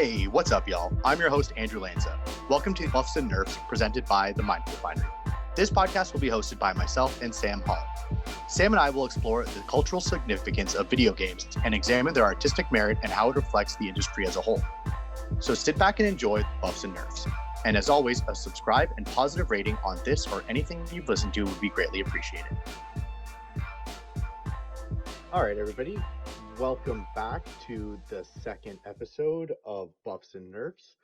Hey, what's up, y'all? I'm your host, Andrew Lanza. Welcome to Buffs and Nerfs, presented by the Mind Refinery. This podcast will be hosted by myself and Sam Hall. Sam and I will explore the cultural significance of video games and examine their artistic merit and how it reflects the industry as a whole. So sit back and enjoy Buffs and Nerfs. And as always, a subscribe and positive rating on this or anything you've listened to would be greatly appreciated. All right, everybody. Welcome back to the second episode of Buffs and Nerfs,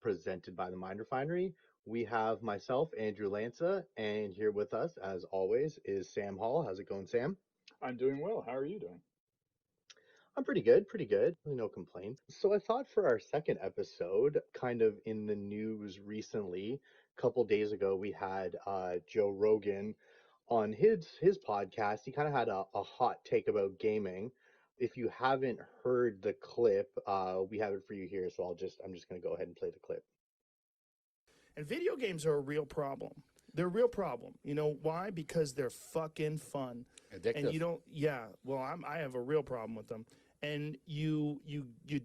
presented by the Mind Refinery. We have myself, Andrew Lanza, and here with us, as always, is Sam Hall. How's it going, Sam? I'm doing well. How are you doing? I'm pretty good, no complaints. So I thought for our second episode, kind of in the news recently, a couple days ago, we had Joe Rogan on his podcast. He kind of had a hot take about gaming. If you haven't heard the clip, we have it for you here. So I'm just going to go ahead and play the clip. And video games are a real problem. They're a real problem. You know why? Because they're fucking fun. Addictive. And you don't. Yeah. Well, I have a real problem with them. And you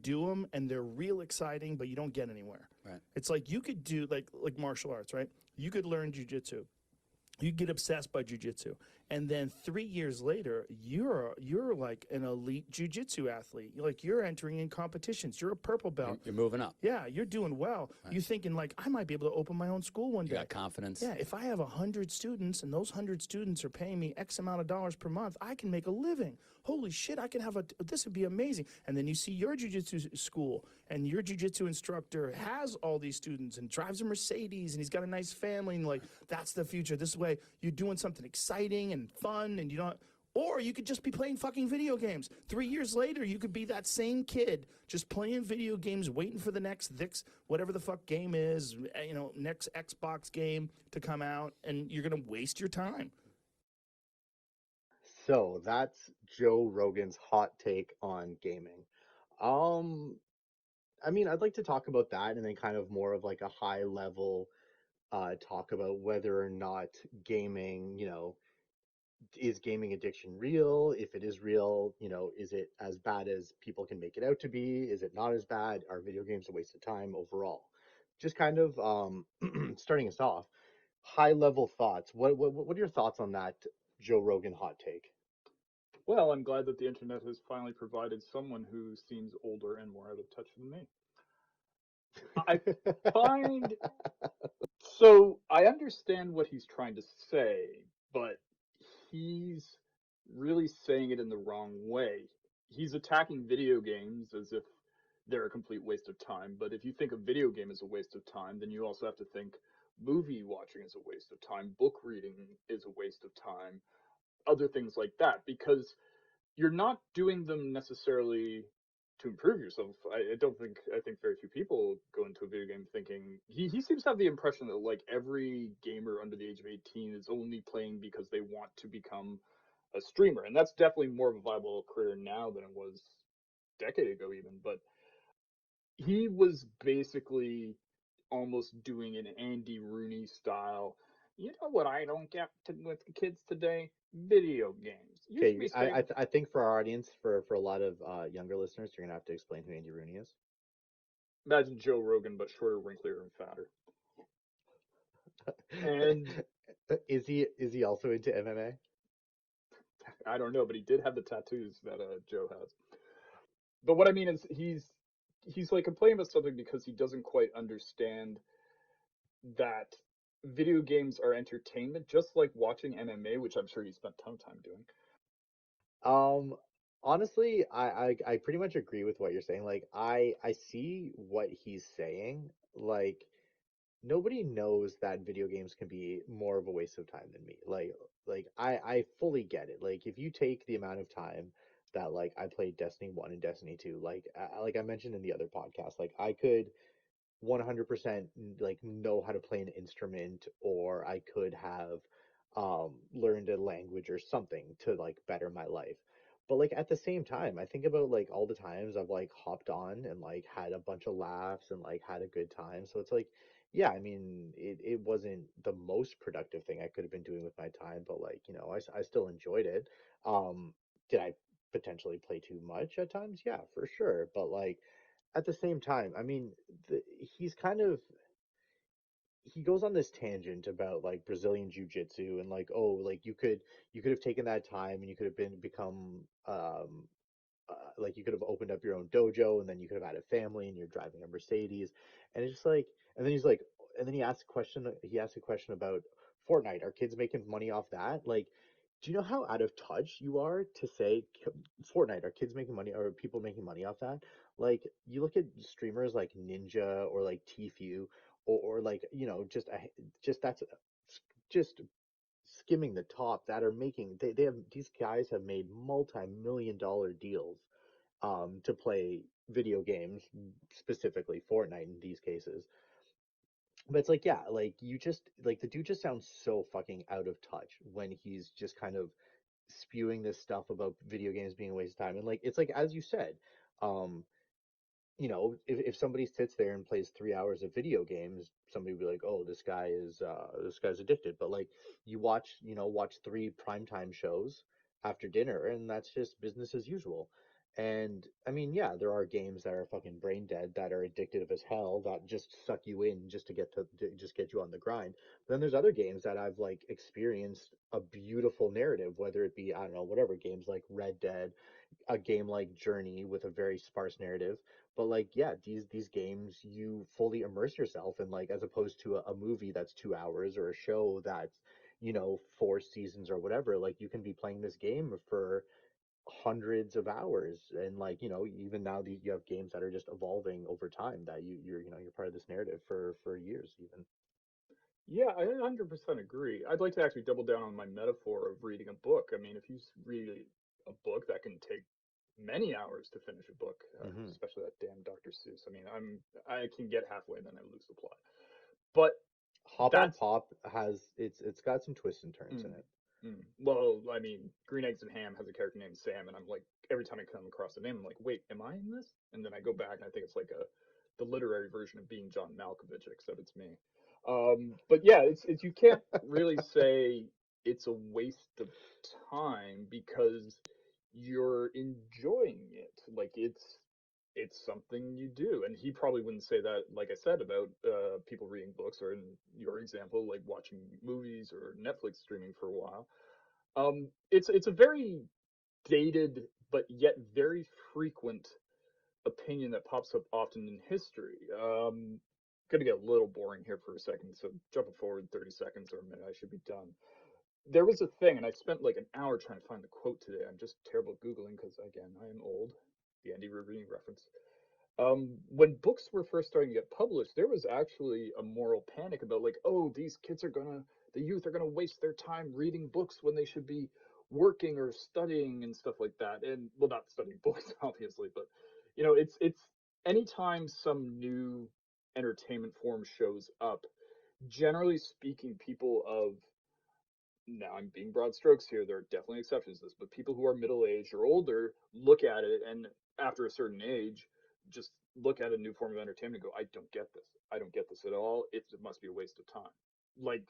do them, and they're real exciting, but you don't get anywhere. Right. It's like you could do like martial arts, right? You could learn jujitsu. You get obsessed by jujitsu, and then 3 years later, you're like an elite jujitsu athlete. You're entering in competitions. You're a purple belt. You're moving up. Yeah, you're doing well. Right. You're thinking like, I might be able to open my own school one day. You got confidence. Yeah, if I have 100 students and those 100 students are paying me X amount of dollars per month, I can make a living. Holy shit, I can have this would be amazing. And then you see your jiu-jitsu school and your jiu-jitsu instructor has all these students and drives a Mercedes and he's got a nice family and like, that's the future. This way you're doing something exciting and fun and you don't, or you could just be playing fucking video games. 3 years later, you could be that same kid just playing video games, waiting for the next whatever the fuck game is, next Xbox game to come out, and you're going to waste your time. So that's Joe Rogan's hot take on gaming. I'd like to talk about that and then kind of more of like a high level talk about whether or not gaming, is gaming addiction real? If it is real, is it as bad as people can make it out to be? Is it not as bad? Are video games a waste of time overall? Just kind of starting us off, high level thoughts. What are your thoughts on that Joe Rogan hot take? Well, I'm glad that the internet has finally provided someone who seems older and more out of touch than me. I find so I understand what he's trying to say, but he's really saying it in the wrong way. He's attacking video games as if they're a complete waste of time, but if you think a video game is a waste of time, then you also have to think movie watching is a waste of time, book reading is a waste of time, other things like that, because you're not doing them necessarily to improve yourself. I think very few people go into a video game thinking he seems to have the impression that like every gamer under the age of 18 is only playing because they want to become a streamer. And that's definitely more of a viable career now than it was a decade ago even, but he was basically almost doing an Andy Rooney style. You know what I don't get with the kids today? Video games. You should be Okay, spending I think for our audience, for a lot of younger listeners, you're gonna have to explain who Andy Rooney is. Imagine Joe Rogan, but shorter, wrinklier, and fatter. And is he also into MMA? I don't know, but he did have the tattoos that Joe has. But what I mean is, he's like complaining about something because he doesn't quite understand that video games are entertainment, just like watching MMA, which I'm sure he spent a ton of time doing. Honestly, I pretty much agree with what you're saying. Like, I see what he's saying. Like, nobody knows that video games can be more of a waste of time than me. Like I fully get it. Like, if you take the amount of time that like I played Destiny 1 and Destiny 2, like I mentioned in the other podcast, like I could 100% like know how to play an instrument, or I could have learned a language or something to like better my life. But like at the same time, I think about like all the times I've like hopped on and like had a bunch of laughs and like had a good time. So it's like, yeah, I mean, it wasn't the most productive thing I could have been doing with my time, but like, I still enjoyed it. Did I potentially play too much at times? Yeah, for sure. But like, at the same time, I mean, he's kind of he goes on this tangent about like Brazilian jiu-jitsu and like, oh, like you could have taken that time and you could have become like you could have opened up your own dojo and then you could have had a family and you're driving a Mercedes. And it's just like, and then he's like, and then he asked a question about Fortnite. Are kids making money off that? Like, do you know how out of touch you are to say Fortnite? Are kids making money? Are people making money off that? Like, you look at streamers like Ninja or like Tfue or like, just that's just skimming the top that are making they have these guys have made multi-million-dollar deals to play video games, specifically Fortnite in these cases. But it's like, yeah, like you just like the dude just sounds so fucking out of touch when he's just kind of spewing this stuff about video games being a waste of time. And like it's like as you said, um, if somebody sits there and plays 3 hours of video games, somebody would be like, "Oh, this guy's addicted." But like, watch three primetime shows after dinner, and that's just business as usual. And I mean, yeah, there are games that are fucking brain dead that are addictive as hell that just suck you in just to just get you on the grind. But then there's other games that I've like experienced a beautiful narrative, whether it be I don't know whatever games like Red Dead, a game like Journey with a very sparse narrative. But like, yeah, these games you fully immerse yourself in, like as opposed to a movie that's 2 hours or a show that's, 4 seasons or whatever. Like you can be playing this game for hundreds of hours, and like, even now you have games that are just evolving over time that you're part of this narrative for years even. Yeah, I 100% agree. I'd like to actually double down on my metaphor of reading a book. I mean, if you read a book, that can take many hours to finish a book, Hmm. especially that damn Dr. Seuss. I mean, I can get halfway and then I lose the plot. But Hop on that's Pop has it's got some twists and turns in mm, it. well, I mean, Green Eggs and Ham has a character named Sam, and I'm like, every time I come across the name, I'm like, wait, am I in this? And then I go back and I think it's like the literary version of being John Malkovich, except it's me. But yeah, it's you can't really say it's a waste of time because you're enjoying it. Like it's something you do, and he probably wouldn't say that, like I said, about people reading books, or in your example, like watching movies or Netflix streaming for a while. It's a very dated but yet very frequent opinion that pops up often in history. Gonna get a little boring here for a second, so jumping forward 30 seconds or a minute, I should be done. There was a thing, and I spent like an hour trying to find the quote today. I'm just terrible at Googling because, again, I am old. The Andy Rubini reference. When books were first starting to get published, there was actually a moral panic about like, oh, the youth are gonna waste their time reading books when they should be working or studying and stuff like that. And well, not studying books, obviously, but it's anytime some new entertainment form shows up, generally speaking, people of now I'm being broad strokes here, there are definitely exceptions to this, but people who are middle aged or older look at it and after a certain age just look at a new form of entertainment and go, I don't get this. I don't get this at all. It must be a waste of time. Like,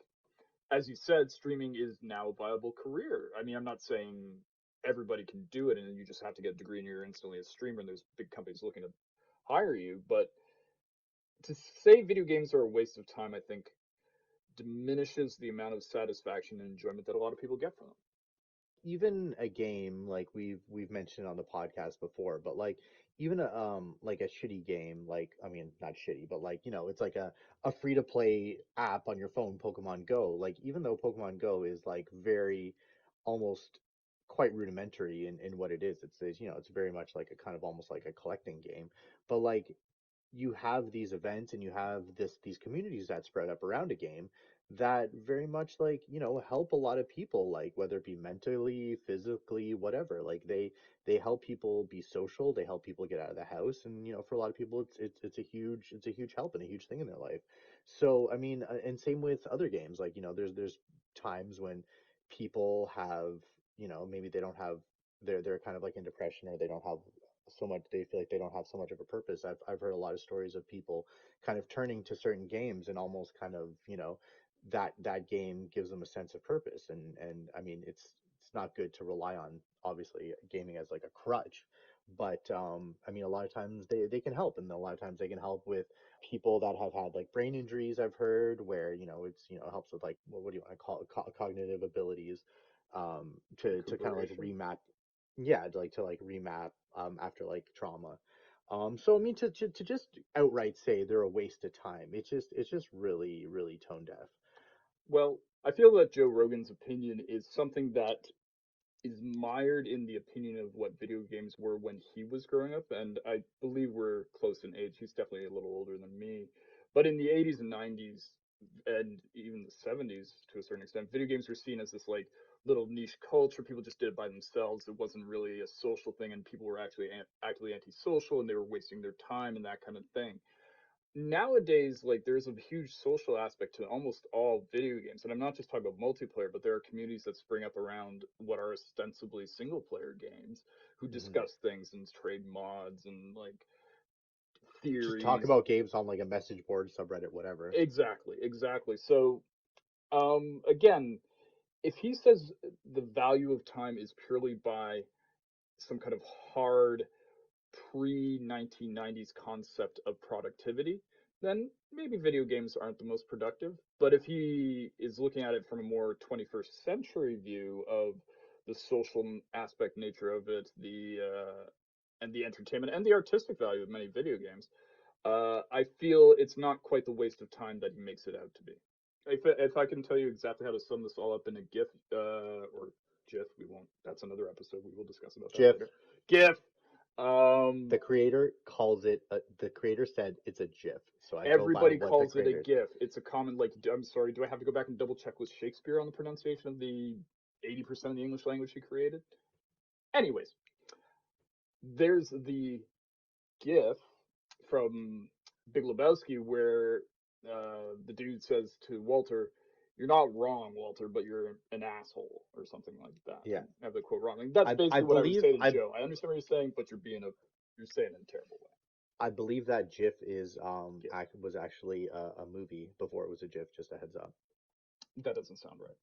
as you said, streaming is now a viable career. I mean, I'm not saying everybody can do it and you just have to get a degree and you're instantly a streamer and there's big companies looking to hire you. But to say video games are a waste of time, I think diminishes the amount of satisfaction and enjoyment that a lot of people get from them. Even a game like we've mentioned on the podcast before, but like even a shitty game, like I mean not shitty, but like it's like a free to play app on your phone, Pokemon Go. Like even though Pokemon Go is like very almost quite rudimentary in what it is, it's very much like a kind of almost like a collecting game, but like you have these events and you have these communities that spread up around a game that very much like help a lot of people, like whether it be mentally, physically, whatever. Like they help people be social, they help people get out of the house, and for a lot of people it's a huge help and a huge thing in their life. So I mean, and same with other games, like there's times when people have, maybe they don't have, they're kind of like in depression, or they don't have so much, they feel like they don't have so much of a purpose. I've heard a lot of stories of people kind of turning to certain games and almost kind of, that game gives them a sense of purpose. And I mean, it's not good to rely on obviously gaming as like a crutch, But I mean, a lot of times they can help, and a lot of times they can help with people that have had like brain injuries. I've heard where it's helps with like what do you want to call it, cognitive abilities, to kind of like Recuperation. remap, yeah, to like remap after like trauma. So I mean to just outright say they're a waste of time, it's just really tone deaf. Well, I feel that Joe Rogan's opinion is something that is mired in the opinion of what video games were when he was growing up, and I believe we're close in age. He's definitely a little older than me. But in the 80s and 90s, and even the 70s to a certain extent, video games were seen as this like little niche culture. People just did it by themselves. It wasn't really a social thing, and people were actually actively antisocial, and they were wasting their time and that kind of thing. Nowadays, like there's a huge social aspect to almost all video games, and I'm not just talking about multiplayer, but there are communities that spring up around what are ostensibly single player games who Hmm. discuss things and trade mods and like Just talk theories. about games on like a message board, subreddit, whatever. Exactly, exactly. So again, if he says the value of time is purely by some kind of hard pre 1990s concept of productivity, then maybe video games aren't the most productive. But if he is looking at it from a more 21st century view of the social aspect nature of it, the and the entertainment and the artistic value of many video games, I feel it's not quite the waste of time that he makes it out to be. If I can tell you exactly how to sum this all up in a GIF or GIF, we won't. That's another episode. We will discuss about that GIF. later. GIF. Um, The creator said it's a GIF, so I go by Everybody what the calls it a creators. GIF. It's a common like. I'm sorry. Do I have to go back and double check with Shakespeare on the pronunciation of the 80% of the English language he created? Anyways, there's the GIF from Big Lebowski where the dude says to Walter, "You're not wrong, Walter, but you're an asshole," or something like that. Yeah, I have the quote wrong. Like, that's I basically what I would believe say to Joe. I understand what you're saying, but you're saying it in a terrible way. I believe that GIF is GIF. was actually a movie before it was a GIF. Just a heads up. That doesn't sound right.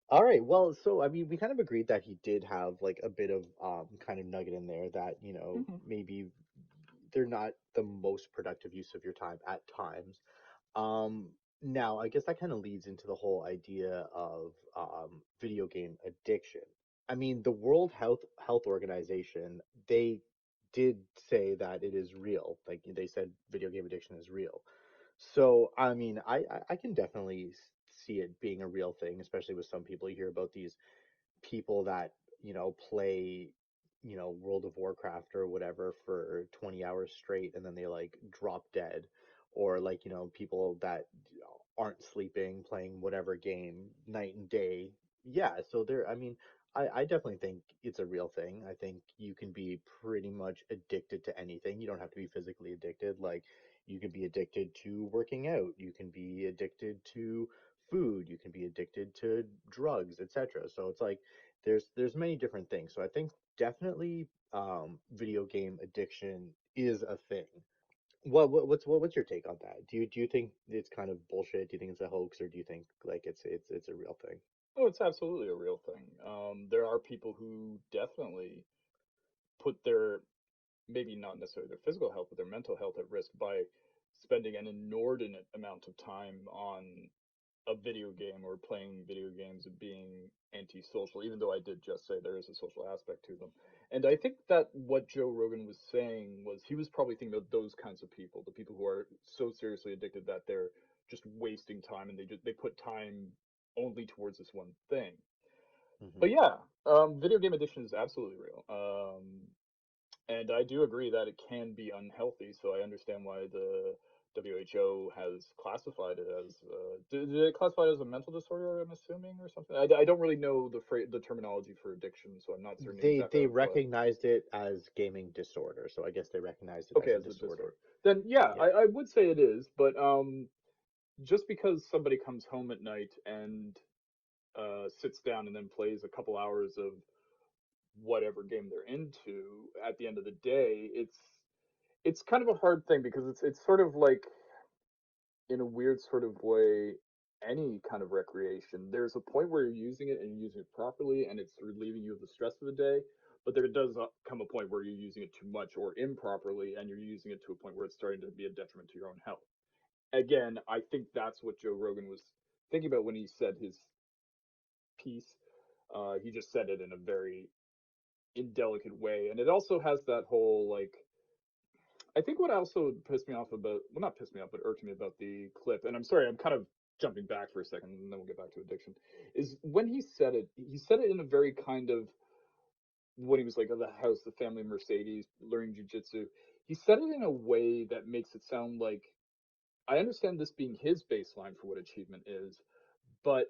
All right, well, so I mean, we kind of agreed that he did have like a bit of kind of nugget in there that Hmm. maybe they're not the most productive use of your time at times. Um, Now, I guess that kind of leads into the whole idea of video game addiction. I mean, the World Health Organization, they did say that it is real. Like they said, video game addiction is real. So, I mean, I can definitely see it being a real thing, especially with some people. You hear about these people that play World of Warcraft or whatever for 20 hours straight and then they like drop dead, or like people that aren't sleeping playing whatever game night and day. Yeah, so there, I mean, I definitely think it's a real thing. I think you can be pretty much addicted to anything. You don't have to be physically addicted. Like you can be addicted to working out, you can be addicted to food, you can be addicted to drugs, etc. So it's like there's many different things. So I think definitely video game addiction is a thing. What's your take on that? Do you think it's kind of bullshit? Do you think it's a hoax, or do you think like it's a real thing? Oh, it's absolutely a real thing. There are people who definitely put their, maybe not necessarily their physical health, but their mental health at risk by spending an inordinate amount of time on a video game or playing video games and being antisocial, even though I did just say there is a social aspect to them. And I think that what Joe Rogan was saying was he was probably thinking about those kinds of people, the people who are so seriously addicted that they're just wasting time and they put time only towards this one thing. Hmm. But yeah, video game addiction is absolutely real. And I do agree that it can be unhealthy, so I understand why the WHO has classified it as. Did it classify it as a mental disorder? I'm assuming, or something. I don't really know the terminology for addiction, so I'm not certain exactly They what. recognized it as gaming disorder, so I guess they recognized it Okay, as a as a disorder. disorder. Then yeah, Yeah. I would say it is, but just because somebody comes home at night and sits down and then plays a couple hours of whatever game they're into, at the end of the day, it's kind of a hard thing because it's sort of like, in a weird sort of way, any kind of recreation. There's a point where you're using it and you're using it properly and it's relieving you of the stress of the day. but there does come a point where you're using it too much or improperly, and you're using it to a point where it's starting to be a detriment to your own health. Again, I think that's what Joe Rogan was thinking about when he said his piece. He just said it in a very indelicate way, and it also has that whole like. I think what also pissed me off about, well, not pissed me off, but irked me about the clip, and I'm sorry, I'm kind of jumping back for a second, and then we'll get back to addiction, is when he said it in a very kind of, when he was like, oh, the house, the family, Mercedes, learning jujitsu. He said it in a way that makes it sound like, I understand this being his baseline for what achievement is, but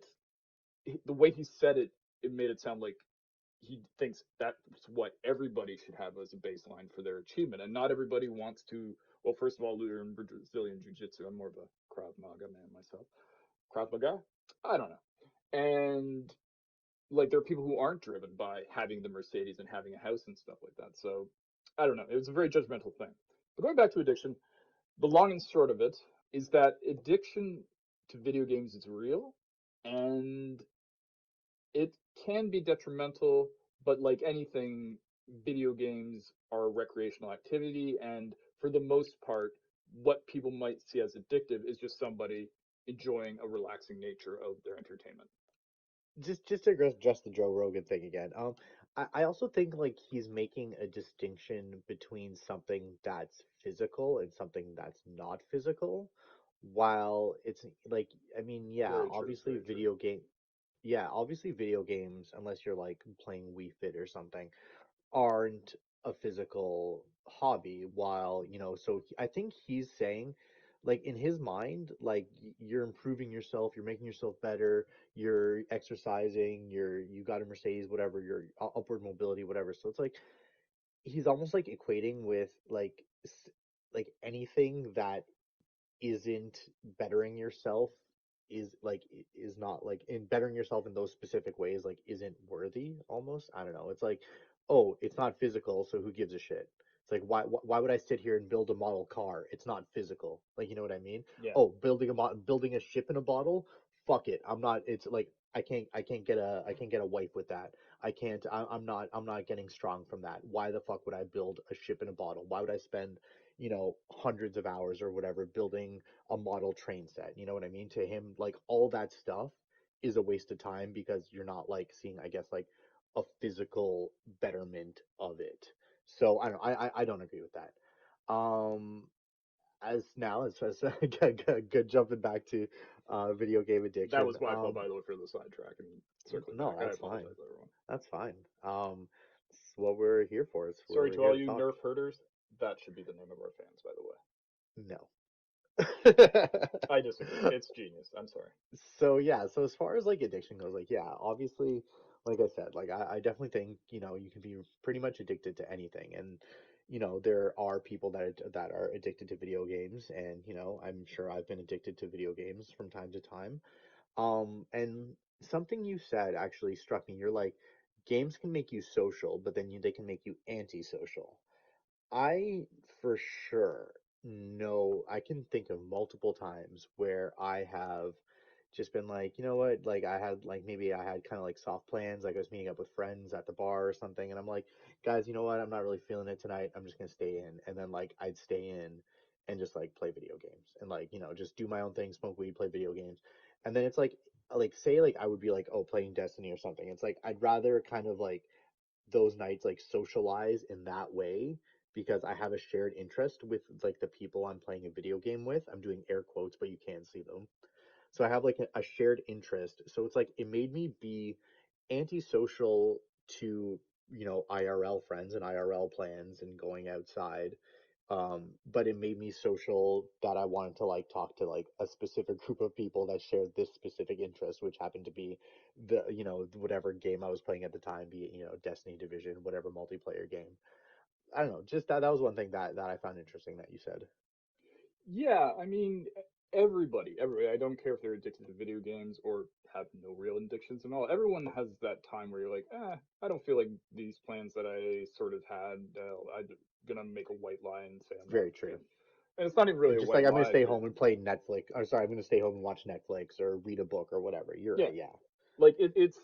the way he said it, it made it sound like he thinks that's what everybody should have as a baseline for their achievement. And not everybody wants to, well, first of all, learn Brazilian Jiu Jitsu. I'm more of a Krav Maga man myself. Krav Maga? I don't know. And like, there are people who aren't driven by having the Mercedes and having a house and stuff like that. So I don't know. It was a very judgmental thing. But going back to addiction, the long and short of it is that addiction to video games is real, and it can be detrimental, but like anything, video games are a recreational activity, and for the most part, what people might see as addictive is just somebody enjoying a relaxing nature of their entertainment. Just to address the Joe Rogan thing again. I also think like he's making a distinction between something that's physical and something that's not physical. While it's like, I mean, yeah, Very true, obviously very true. obviously video games, unless you're like playing Wii Fit or something, aren't a physical hobby. While, so I think he's saying, like, in his mind, like, you're improving yourself, you're making yourself better, you're exercising, you got a Mercedes, whatever, your upward mobility, whatever. So it's like he's almost like equating with like like anything that isn't bettering yourself is like is not like in bettering yourself in those specific ways like isn't worthy almost. I don't know. It's like, oh, it's not physical, so who gives a shit? It's like, why would I sit here and build a model car? It's not physical. Like, you know what I mean? Yeah. Oh, building a ship in a bottle? Fuck it. I'm not. It's like I can't get a wife with that. I'm not getting strong from that. Why the fuck would I build a ship in a bottle? Why would I spend, hundreds of hours or whatever building a model train set? You know what I mean? To him, like, all that stuff is a waste of time because you're not like seeing, I guess, like a physical betterment of it. So I don't know, I don't agree with that. Um as now as good jumping back to video game That addiction. was my fault, by the way, for the sidetrack and circling No, back. I that's fine. apologize, everyone. That's fine. It's what we're here for. It's Sorry we're to here all to you talk. Nerf herders. That should be the name of our fans, by the way. No. I disagree. It's genius. I'm sorry. So yeah, so as far as like addiction goes, like, yeah, obviously, like I said, like I definitely think, you can be pretty much addicted to anything. And there are people that are addicted to video games, and I'm sure I've been addicted to video games from time to time. And something you said actually struck me. You're like, games can make you social, but then they can make you antisocial. I for sure know, I can think of multiple times where I have just been like, you know what, like maybe I had kind of like soft plans, like I was meeting up with friends at the bar or something, and I'm like, guys, you know what, I'm not really feeling it tonight. I'm just gonna stay in. And then like I'd stay in and just like play video games and like, just do my own thing, smoke weed, play video games. And then it's like say like I would be like, oh, playing Destiny or something. It's like I'd rather kind of like those nights like socialize in that way because I have a shared interest with like the people I'm playing a video game with. I'm doing air quotes, but you can't see them. So I have like a shared interest. So it's like it made me be antisocial to, IRL friends and IRL plans and going outside. But it made me social that I wanted to like talk to like a specific group of people that shared this specific interest, which happened to be whatever game I was playing at the time, be it, Destiny, Division, whatever multiplayer game. I don't know, just that was one thing that I found interesting that you said. Yeah, I mean, everybody. I don't care if they're addicted to video games or have no real addictions and all. Everyone has that time where you're like, I don't feel like these plans that I sort of had. I'm gonna make a white lie and say I'm not Very true. gonna. And it's not even really a Just like white I'm gonna lie, stay but home and play Netflix. Or sorry, I'm gonna stay home and watch Netflix or read a book or whatever. You're yeah, right, yeah. like it's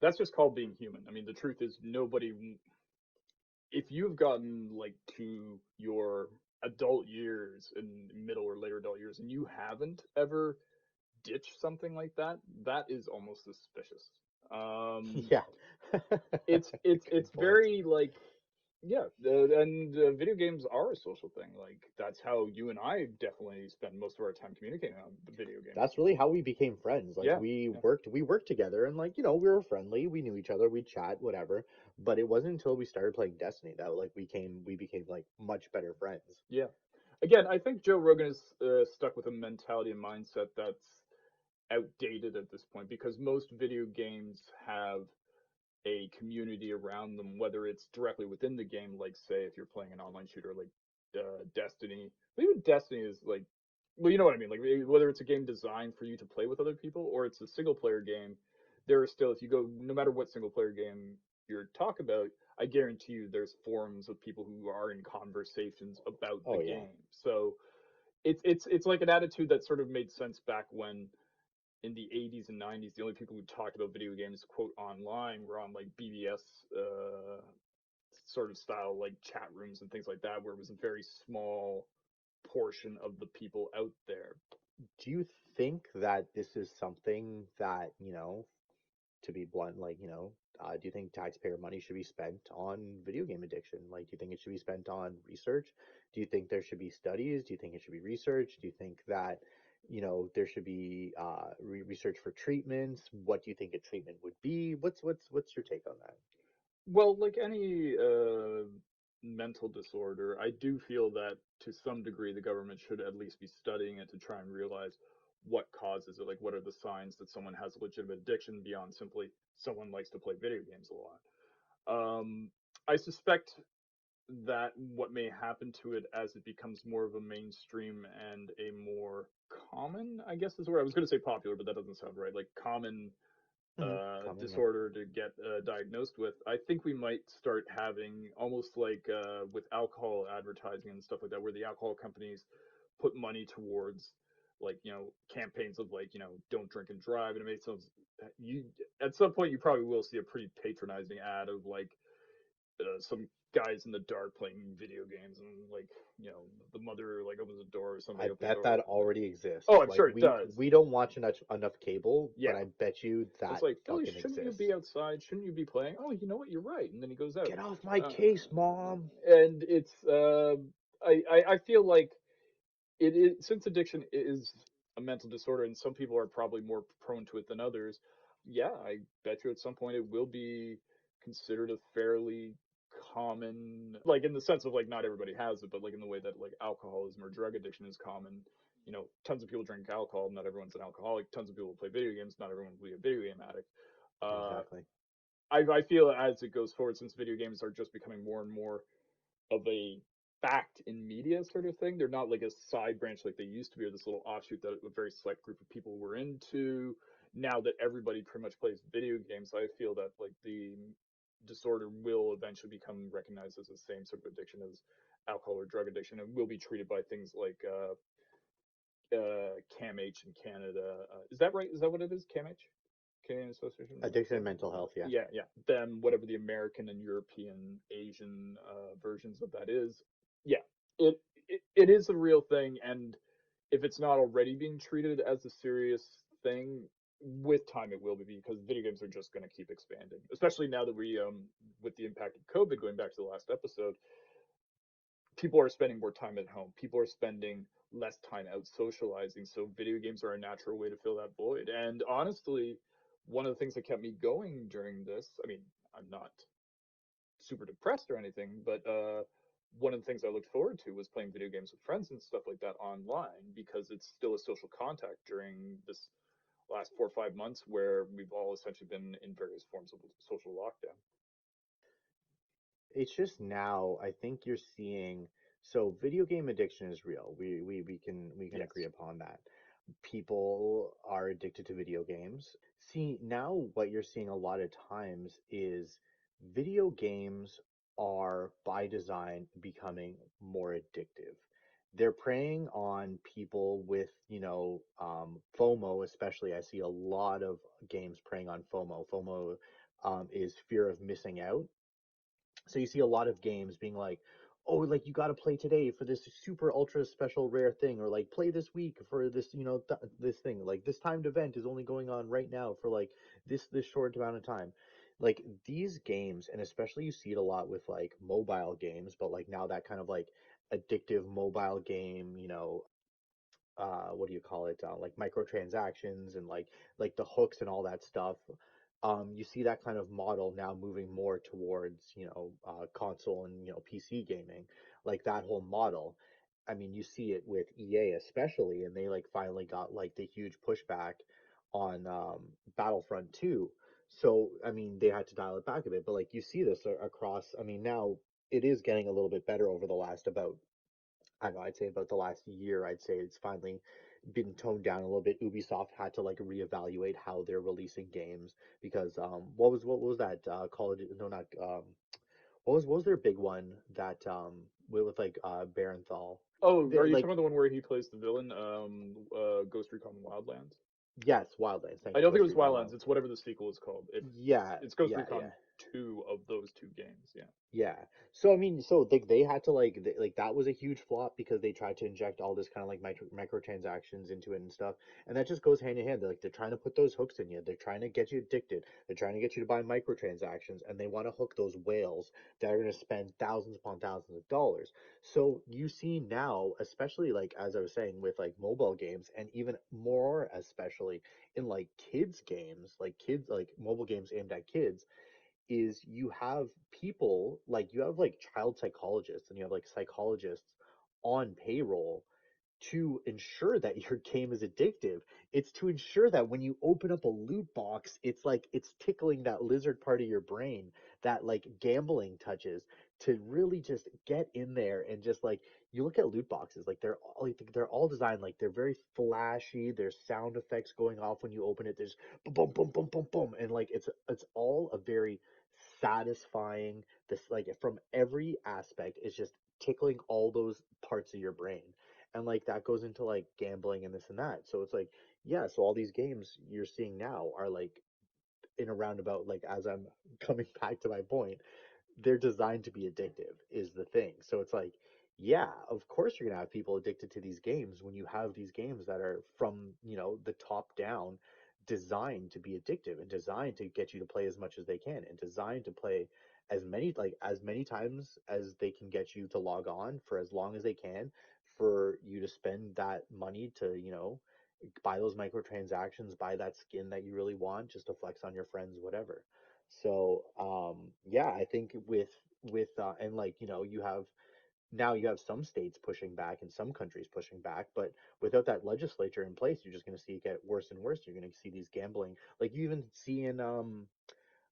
That's just called being human. I mean, the truth is nobody, if you've gotten like to your adult years and middle or later adult years and you haven't ever ditched something like that, that is almost suspicious. Um, Yeah. it's Good point. very like, yeah, and video games are a social thing. Like that's how you and I definitely spend most of our time communicating on the video games. That's really how we became friends. Like Yeah, yeah. we worked together and like, you know, we were friendly, we knew each other, we'd chat, whatever. But it wasn't until we started playing Destiny that like we became like much better friends. Yeah. Again, I think Joe Rogan is stuck with a mentality and mindset that's outdated at this point because most video games have a community around them, whether it's directly within the game, like say if you're playing an online shooter like Destiny. But even Destiny is like, well, you know what I mean. Like whether it's a game designed for you to play with other people or it's a single player game, there are still, if you go, no matter what single player game you're talk about, I guarantee you there's forums of people who are in conversations about the Oh yeah. game. So it's like an attitude that sort of made sense back when in the 80s and 90s, the only people who talked about video games, quote, online were on like BBS sort of style, like chat rooms and things like that, where it was a very small portion of the people out there. Do you think that this is something that, you know, to be blunt, like, you know, do you think taxpayer money should be spent on video game addiction? Like, do you think it should be spent on research? Do you think there should be studies? Do you think it should be research? Do you think that, you know, there should be research for treatments? What do you think a treatment would be? What's your take on that? Well, like any mental disorder, I do feel that to some degree the government should at least be studying it to try and realize what causes it. Like, what are the signs that someone has a legitimate addiction beyond simply someone likes to play video games a lot. I suspect that what may happen to it as it becomes more of a mainstream and a more common, I guess is where I was going to say popular, but that doesn't sound right. Like common Common, yeah. disorder to get diagnosed with. I think we might start having almost like with alcohol advertising and stuff like that, where the alcohol companies put money towards like campaigns of like don't drink and drive, and it makes sense. You at some point you probably will see a pretty patronizing ad of like some guys in the dark playing video games, and like the mother like opens the door or I somebody opens the bet door. that already exists. Oh, I'm Like sure it does. we don't watch enough cable, but Yeah. I bet you It's that like, Billy, fucking shouldn't you exists. be outside? Shouldn't you be playing? Oh, you know what? You're right. And then he goes out. Get off my Uh, case, mom. and it's, I feel like it is, since addiction is a mental disorder and some people are probably more prone to it than others. Yeah, I bet you at some point it will be considered a fairly common, like in the sense of like not everybody has it, but like in the way that like alcoholism or drug addiction is common. Tons of people drink alcohol. Not everyone's an alcoholic. Tons of people play video games. Not everyone will be a video game addict. Uh, Exactly. I feel as it goes forward, since video games are just becoming more and more of a fact in media sort of thing. They're not like a side branch like they used to be, or this little offshoot that a very select group of people were into. Now that everybody pretty much plays video games, I feel that like the disorder will eventually become recognized as the same sort of addiction as alcohol or drug addiction, and will be treated by things like CAMH in Canada. Is that right? Is that what it is? CAMH? Canadian Association of Addiction Mental and mental health, yeah. Yeah, yeah. Then whatever the American and European, Asian versions of that is, yeah, it is a real thing, and if it's not already being treated as a serious thing, with time it will be because video games are just going to keep expanding. Especially now that we, with the impact of COVID, going back to the last episode, people are spending more time at home. People are spending less time out socializing. So video games are a natural way to fill that void. And honestly, one of the things that kept me going during this, I mean, I'm not super depressed or anything, but one of the things I looked forward to was playing video games with friends and stuff like that online because it's still a social contact during this last 4 or 5 months where we've all essentially been in various forms of social lockdown. It's just now I think you're seeing so video game addiction is real. We can agree Yes. upon that. People are addicted to video games. See, now what you're seeing a lot of times is video games are by design becoming more addictive. They're preying on people with, you know, FOMO, especially. I see a lot of games preying on FOMO. FOMO is fear of missing out. So you see a lot of games being like, oh, like you got to play today for this super ultra special rare thing, or like play this week for this, this thing. Like this timed event is only going on right now for like this short amount of time. Like these games, and especially you see it a lot with like mobile games, but like now that kind of like addictive mobile game, what do you call it, like microtransactions and like the hooks and all that stuff. You see that kind of model now moving more towards console and PC gaming, like that whole model. I mean, you see it with EA especially, and they like finally got like the huge pushback on Battlefront 2. So I mean, they had to dial it back a bit, but like you see this across. I mean, now it is getting a little bit better over the last about, I don't know, I'd say about the last year. I'd say it's finally been toned down a little bit. Ubisoft had to like reevaluate how they're releasing games because what was that Call of Duty? No, not what was their big one that with like Barenthal? Oh, They, are you talking like about the one where he plays the villain, Ghost Recon Wildlands? yes, Wildlands. Thank I you, don't think it Ghost was Recon Wildlands. Wild. It's whatever the sequel is called. Yeah, It's Ghost yeah, yeah. Recon 2 of those two games. Yeah. Yeah. So I mean, so they had to like that was a huge flop because they tried to inject all this kind of like microtransactions into it and stuff, and that just goes hand in hand. They're trying to put those hooks in you. They're trying to get you addicted. They're trying to get you to buy microtransactions, and they want to hook those whales that are going to spend thousands upon thousands of dollars. So you see now, especially like as I was saying with like mobile games, and even more especially in like kids games, like kids like mobile games aimed at kids, is you have people like you have like child psychologists and you have like psychologists on payroll to ensure that your game is addictive. It's to ensure that when you open up a loot box, it's like it's tickling that lizard part of your brain that like gambling touches, to really just get in there and just like you look at loot boxes, like they're all designed like they're very flashy. There's sound effects going off when you open it. There's boom boom boom boom boom, and like it's all a very satisfying, this like from every aspect is just tickling all those parts of your brain, and like that goes into like gambling and this and that. So it's like, yeah, so all these games you're seeing now are like in a roundabout, like as I'm coming back to my point, they're designed to be addictive is the thing. So it's like, yeah, of course you're gonna have people addicted to these games when you have these games that are from, the top down, designed to be addictive and designed to get you to play as much as they can and designed to play as many times as they can get you to log on for as long as they can, for you to spend that money to, buy those microtransactions, buy that skin that you really want just to flex on your friends, whatever. So, yeah, I think with and like, you have some states pushing back and some countries pushing back, but without that legislature in place, you're just going to see it get worse and worse. You're going to see these gambling, like you even see in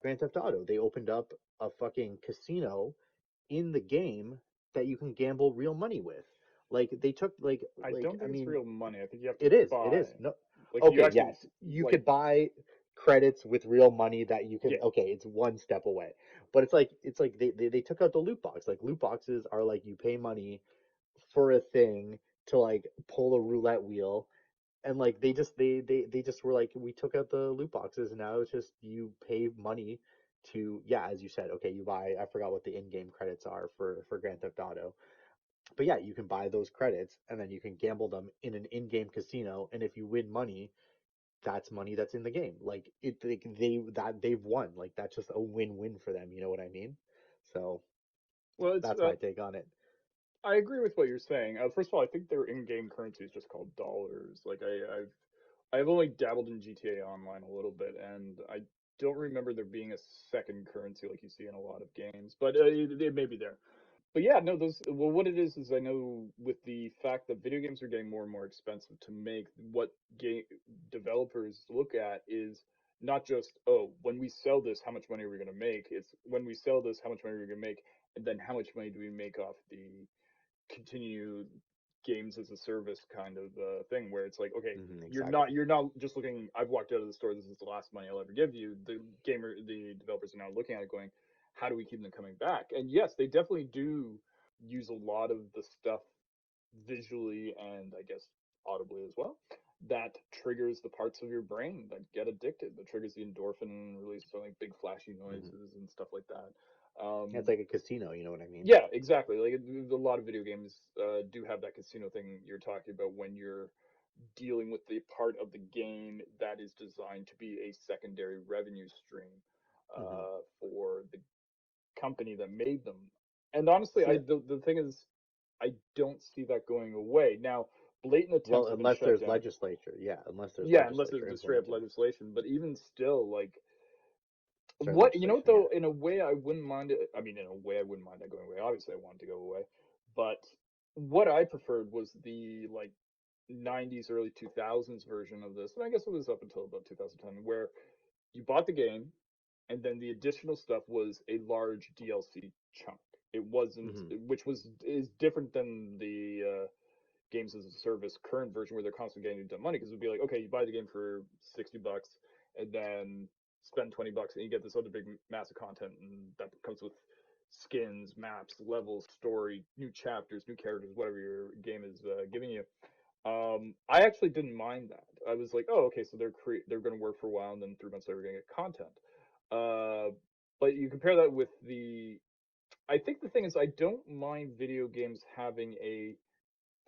Grand Theft Auto, they opened up a fucking casino in the game that you can gamble real money with. Like they took I like don't I think it's mean, real money. I think you have to it is. It buy. is. No. Like you Okay, actually yes. You like could buy credits with real money that you can, yeah. okay, it's one step away. But it's like they took out the loot box. Like loot boxes are like you pay money for a thing to like pull a roulette wheel, and like they just were like, we took out the loot boxes and now it's just you pay money to, yeah, as you said, okay, you buy, I forgot what the in-game credits are for Grand Theft Auto, but yeah, you can buy those credits and then you can gamble them in an in-game casino, and if you win money, that's money that's in the game. Like they've won. Like that's just a win-win for them. You know what I mean? So Well, it's that's my take on it. I agree with what you're saying. First of all, I think their in-game currency is just called dollars. Like I've only dabbled in GTA Online a little bit, and I don't remember there being a second currency like you see in a lot of games, but it may be there. But yeah, no, those. Well, what it is I know with the fact that video games are getting more and more expensive to make, what game developers look at is not just, oh, when we sell this, how much money are we going to make? It's when we sell this, how much money are we going to make, and then how much money do we make off the continued games as a service kind of thing, where it's like, okay, Exactly. you're not just looking, I've walked out of the store, this is the last money I'll ever give you. The developers are now looking at it going, how do we keep them coming back? And yes, they definitely do use a lot of the stuff visually and I guess audibly as well that triggers the parts of your brain that get addicted, that triggers the endorphin release, so like big flashy Hmm. noises and stuff like that. Yeah, it's like a casino, you know what I mean? Yeah, exactly. Like a lot of video games do have that casino thing you're talking about when you're dealing with the part of the game that is designed to be a secondary revenue stream Hmm. for the company that made them. And honestly, See, the thing is, I don't see that going away. Now, blatant well, attempts have been unless shut there's down. legislature, yeah, unless there's Yeah, unless there's legislature just straight up implementing legislation. But even still, like, certain what you know what legislation, yeah. though, in a way, I wouldn't mind it. I mean, in a way, I wouldn't mind that going away. Obviously, I want it to go away, but what I preferred was the like 90s, early 2000s version of this, and I guess it was up until about 2010, where you bought the game, and then the additional stuff was a large DLC chunk. It wasn't, Hmm. which was is different than the games as a service current version where they're constantly getting into money because it would be like, okay, you buy the game for $60 and then spend $20 and you get this other big massive content and that comes with skins, maps, levels, story, new chapters, new characters, whatever your game is giving you. I actually didn't mind that. I was like, oh, okay, so they're going to work for a while, and then 3 months later, we're going to get content. But you compare that with the. I think the thing is, I don't mind video games having a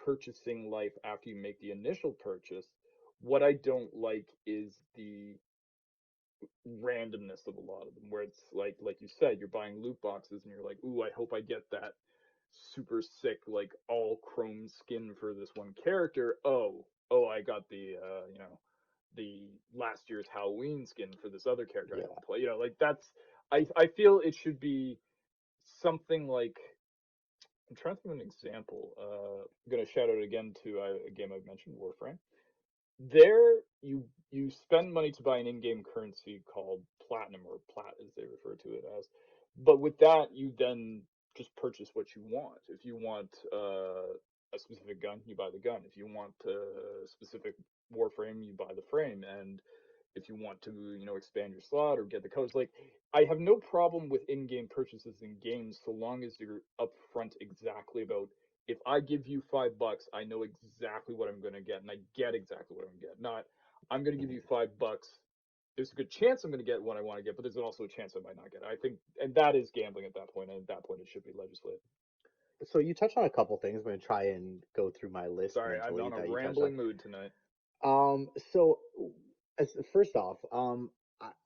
purchasing life after you make the initial purchase. What I don't like is the randomness of a lot of them, where it's like you said, you're buying loot boxes and you're like, ooh, I hope I get that super sick like all chrome skin for this one character. Oh, I got the the last year's Halloween skin for this other character I Yeah. haven't played. Like that's I feel it should be something like I'm trying to think of an example. I'm gonna shout out again to a game I've mentioned, Warframe. There, you spend money to buy an in-game currency called platinum or plat, as they refer to it as. But with that, you then just purchase what you want. If you want a specific gun, you buy the gun. If you want a specific Warframe, you buy the frame. And if you want to, expand your slot or get the colors, like I have no problem with in-game purchases in games so long as you're upfront exactly about if I give you $5, I know exactly what I'm going to get, and I get exactly what I'm going to get. Not, I'm going to give you Hmm. $5. There's a good chance I'm going to get what I want to get, but there's also a chance I might not get it. I think, and that is gambling at that point. And at that point, it should be legislated. So you touched on a couple things. I'm going to try and go through my list Sorry, I'm mentally on a that you touched on. rambling mood tonight. So as first off,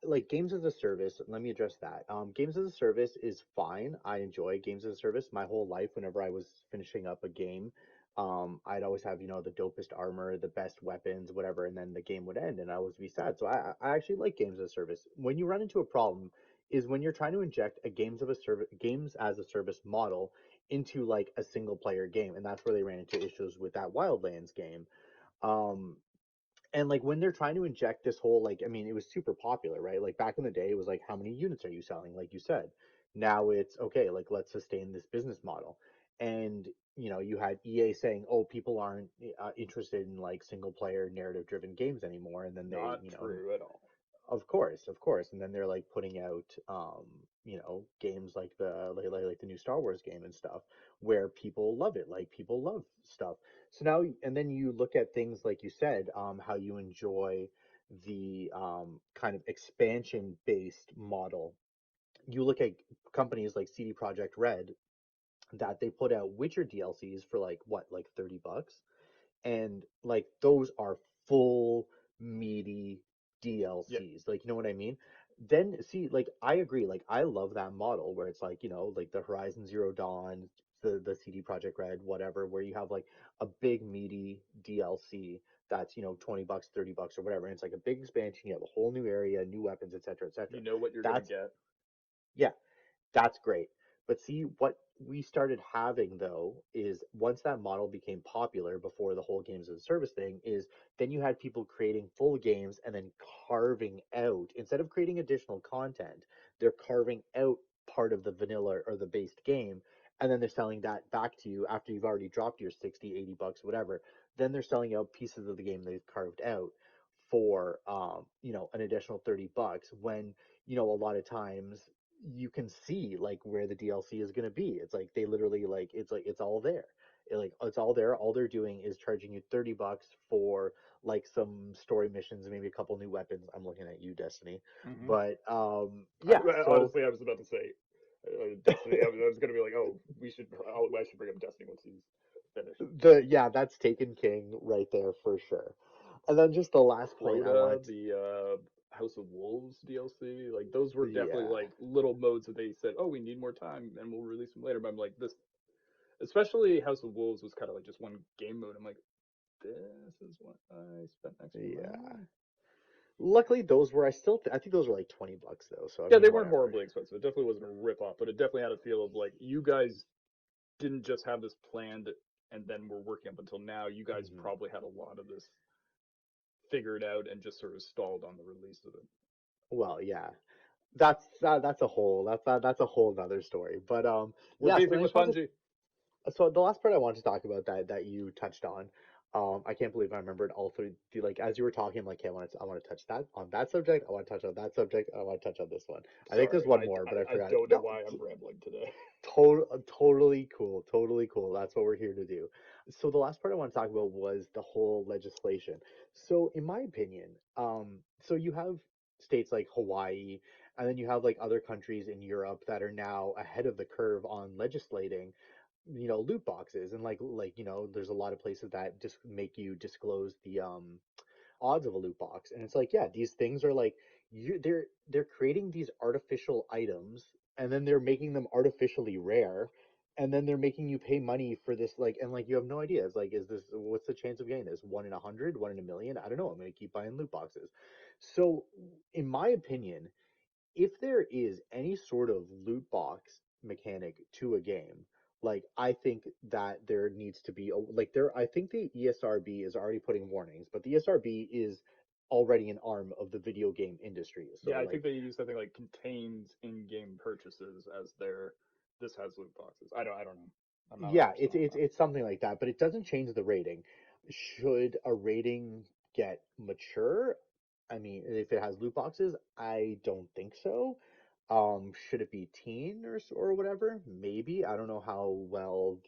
like games as a service, let me address that. Games as a service is fine. I enjoy games as a service. My whole life, whenever I was finishing up a game, I'd always have, the dopest armor, the best weapons, whatever, and then the game would end and I would be sad. So I actually like games as a service. When you run into a problem is when you're trying to inject a games as a service model into like a single player game, and that's where they ran into issues with that Wildlands game. Um, and like when they're trying to inject this whole like, I mean, it was super popular, right? Like back in the day it was like, how many units are you selling, like you said. Now it's okay, like let's sustain this business model. And you had EA saying, oh, people aren't interested in like single player narrative driven games anymore, and then they Not true at all. of course, and then they're like putting out, games like the new Star Wars game and stuff, where people love it, like people love stuff. So now, and then you look at things like you said, how you enjoy the kind of expansion based model. You look at companies like CD Projekt Red that they put out Witcher DLCs for like what, like $30, and like those are full meaty Yeah, DLCs. Like, you know what I mean? Then see, like I agree, like I love that model where it's like, like the Horizon Zero Dawn, the CD Project Red, whatever, where you have like a big meaty DLC that's, $20, $30 or whatever. And it's like a big expansion, you have a whole new area, new weapons, etc., you etc. know what you're gonna That's get. yeah, that's great. But see, what we started having though is once that model became popular before the whole games as a service thing, is then you had people creating full games and then carving out, instead of creating additional content, they're carving out part of the vanilla or the based game, and then they're selling that back to you after you've already dropped your 60, $80, whatever. Then they're selling out pieces of the game they've carved out for an additional $30 when a lot of times you can see like where the DLC is going to be. It's like they literally like it's all there. like it's all there. All they're doing is charging you $30 for like some story missions, maybe a couple new weapons. I'm looking at you, Destiny. Hmm. But yeah, so Honestly, I was about to say Destiny. I was gonna be like, oh, I should bring up Destiny once he's finished. yeah, that's Taken King right there for sure. And then just the last point I Crota, wanted to, the House of Wolves DLC, like those were definitely yeah. like little modes that they said, oh, we need more time and we'll release them later. But I'm like, this, especially House of Wolves was kind of like just one game mode. I'm like, this is what I spent extra money Yeah. on. Luckily, those were I think those were like $20 though. So I Yeah, they mean, weren't whatever. horribly expensive. It definitely wasn't a rip off, but it definitely had a feel of like you guys didn't just have this planned and then we're working up until now. You guys Hmm. probably had a lot of this figured out and just sort of stalled on the release of it. Well, yeah, that's a whole that's a whole nother story. But We're yeah. So beefing then with just wanted Bungie. so the last part I wanted to talk about that you touched on, I can't believe I remembered all three. Like as you were talking, I'm like, hey, I want to touch that on that subject. I want to touch on that subject. I want to touch on this one. I think there's Sorry, one more, but I I forgot. don't know No, why I'm rambling today. totally cool, totally cool. That's what we're here to do. So the last part I want to talk about was the whole legislation. So in my opinion, so you have states like Hawaii, and then you have like other countries in Europe that are now ahead of the curve on legislating loot boxes, and there's a lot of places that just make you disclose the odds of a loot box, and it's like, yeah, these things are like they're creating these artificial items, and then they're making them artificially rare, and then they're making you pay money for this, like, and like you have no idea. It's like, what's the chance of getting this? 1 in 100, 1 in 1 million? I don't know. I'm gonna keep buying loot boxes. So in my opinion, if there is any sort of loot box mechanic to a game, like I think that there needs to be I think the ESRB is already putting warnings, but the ESRB is already an arm of the video game industry. So Yeah, I like think they use something like contains in-game purchases as their this has loot boxes. I don't know. I'm not yeah, 100% on that. it's something like that, but it doesn't change the rating. Should a rating get mature? I mean, if it has loot boxes, I don't think so. Should it be teen or whatever? Maybe. I don't know how well